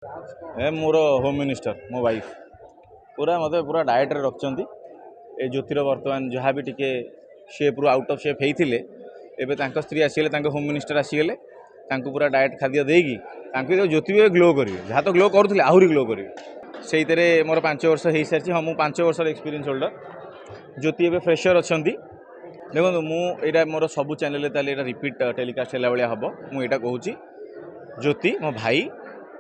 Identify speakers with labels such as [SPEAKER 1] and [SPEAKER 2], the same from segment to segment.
[SPEAKER 1] ए मोर home minister मो wife पूरा मत पूरा डाएट रे रखिंट ए ज्योतिर बर्तमान जहाँ भी टिके शेप रु आउट ऑफ शेप होते एवं स्त्री आसीगले होम मिनिस्टर आसीगले पूरा डाएट खाद्य देकी ज्योति भी ग्लो करेंगे जहाँ तो ग्लो करुले आहरी ग्लो करेंगे से मोर 5 वर्ष हो सारी हाँ मुझे 5 वर्ष एक्सपीरियंस होल्डर ज्योति एवं फ्रेशर अच्छा देखो मुझा मोर सबू चैनल रिपीट टेलीकास्ट है भाया हम मुझा कहूँ ज्योति मो भाई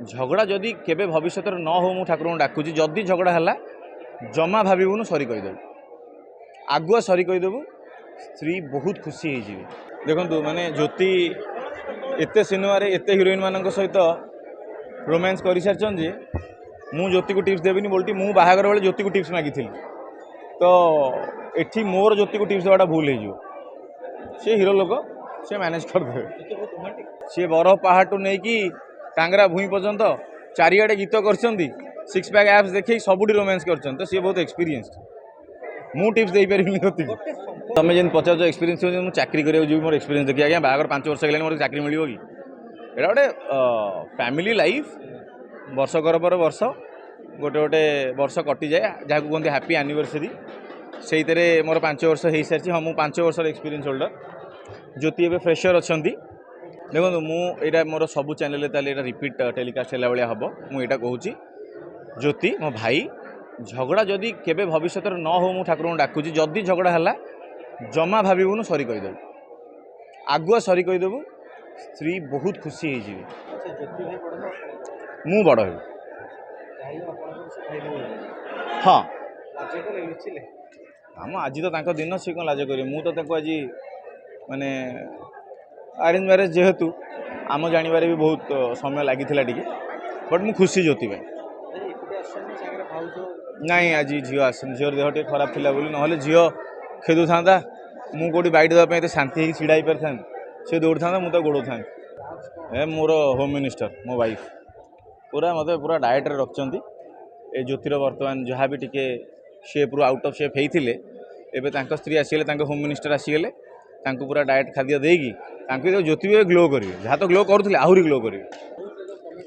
[SPEAKER 1] झगड़ा जदि केबे भविष्य न हो मु ठाकुर डाकुची जदि झगड़ा है जमा भावुन सरी कहीदेव आगुआ सरी कहीदेवु स्त्री बहुत खुशी हो देखु माने ज्योति एते सिनेमा एते हिरोइन मान सहित रोमांस कर सारी जे मु ज्योति को टिप्स देविनी बोलती मु बाहागर बेले ज्योति को टिप्स मागी तो एठी मोर ज्योति को टिप्स देवाटा भूल हो सी हिरो लोक से मैनेज करदे सी बरफ पहाड़ टू नहीं कि टांगरा भूई पर्यंत चारिआडे गीत कर 6 पैक एप्स देखे सबुठी रोमांस कर तो सी बहुत एक्सपीरियंस मु टिप्स दे पारि तुम जेन पचार एक्सपीरियंस मुझे चाकरी करा मोर एक्सपीरियंस देखिए आज्ञा बाहर 5 वर्ष गलानी मोर चाकरी मिल कि एटा गोटे फैमिली लाइफ वर्षकर पर वर्ष गोटे गोटे वर्ष कटि जाए जहाँ कहते हैप्पी एनिवर्सरी से मोर 5 वर्ष हो सारी हाँ मुझे 5 वर्ष एक्सपीरियंस होल्डर ज्योति एवं फ्रेशर अच्छा देखो मुझा मोर सबू चैनल रिपीट टेलीकास्ट है भाया हम मुझा कहूँ ज्योति मो भाई झगड़ा जदि केबे भविष्य न हो मु ठाकुर डाकुची जदि झगड़ा है जमा भावुन सरी कहीदेव आगुआ सरी कहीदेवु स्त्री बहुत खुशी हो मु बड़ हो हाँ हम आज तो दिन सी कौन लाज करें मुझे आज माने अरेंज मैरेज जेहेतु आम जानवर भी बहुत समय लगी टी बट मु खुशी ज्योति भाई नाई आज झील आस झीर देह टे खराब थी ना झील खेदु था मुझे बैठ देवाई शांति छिड़ा पारि था सी दौड़ था मुझे गोड़ था ए मोर होम मिनिस्टर मो वाइफ पूरा मत पूरा डाएट रे रखिंट ए ज्योतिर बर्तमान जहाँ भी टिके शेप रु आउट ऑफ शेप होते एवं स्त्री आसीगले होम मिनिस्टर आसीगले पूरा डाएट खाद्य देकी ज्योति भी ग्लो करेंगे जहाँ तो ग्लो करुले आहरी ग्लो करेंगे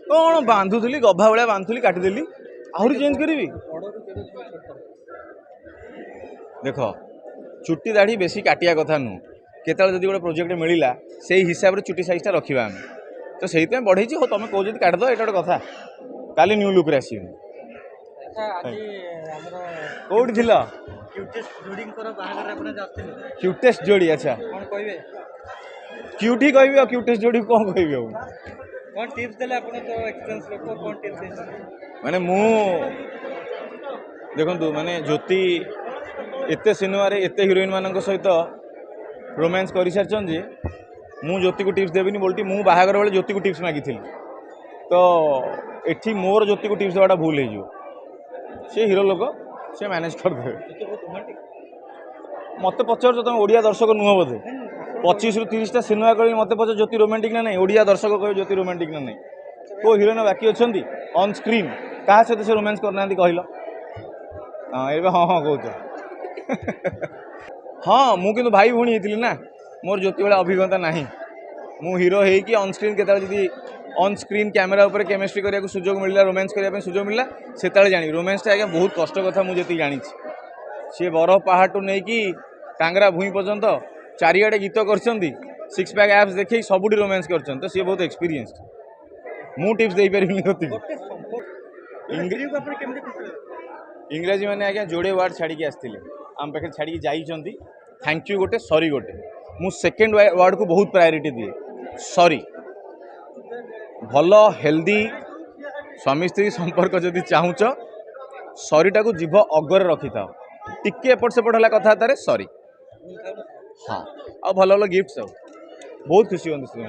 [SPEAKER 1] कौन बांधुली गभा भाया बांधुली काटिदेली आहरी चेंज करी देख चुट्टी दाढ़ी बेसी काटिया कथा नुह केतल जब गोटे प्रोजेक्ट मिलला से हिसाब से चुट्टी साइजटा रखा आम तो से बढ़े हो तुम कौ जब काटिद ये गोटे कथा काली न्यू लुक आस कौटी थिल क्यूटेस्ट जोड़ी अच्छा क्यूटी कह क्यूटेस्ट जोड़ी कौन कह माने मु देखु माने ज्योति एते सिनेमा एते हिरोइन मान सहित रोमांस कर सारी जे मु ज्योति को टिप्स देविनी बोलती मु बाहागर बेले ज्योति को टिप्स मागी तो एठी मोर ज्योति को टिप्स देवाटा भूल हो सी हिरो लोक से मैनेज करदे मत पचार तुम ओडिया दर्शक नुह बोधे 25 ରୁ 30टा सिनेमा कर मत पचार ज्योति रोमांटिक ना नहीं ओडिया दर्शक कहे ज्योति रोमांटिक ना नहीं को हिरोइन बाकी अच्छा ऑन स्क्रीन क्या सहित से रोमांस करना कहल हाँ ये हाँ हाँ कह हाँ मुझे भाई भूणी होती ना मोर ज्योति भाई अभिज्ञता ना मु हिरो होगी ऑन स्क्रीन के ऑन स्क्रीन कैमेरा उपर केमिस्ट्री करने को सुजोग मिलला रोमांस करने सुजोग मिलला से जानी रोमांसटा आज्ञा बहुत कष्ट कथा मुझे जानी सी बरफ पहाड़ टू नहीं कि टांगरा भूई पर्यंत चारिआडे गीत कर 6 पैक एप्स देखे सबुठी रोमांस कर तो सी बहुत एक्सपीरियंस मु टिप्स दे पारि इंग्राजी मैंने आज्ञा जोड़े वार्ड छाड़ी आसते आम पाखे छाड़ी जाइए थैंक यू गोटे सॉरी गोटे मु सेकेंड वार्ड को बहुत प्रायोरिटी दिए सॉरी भल हेल्दी स्वामी स्त्री संपर्क जदि चाहूच सॉरीटा को जीभ अगर रखी था टिके एपट सेपट है कथा सॉरी हाँ आ भल भल गिफ्ट सब बहुत खुशी होती।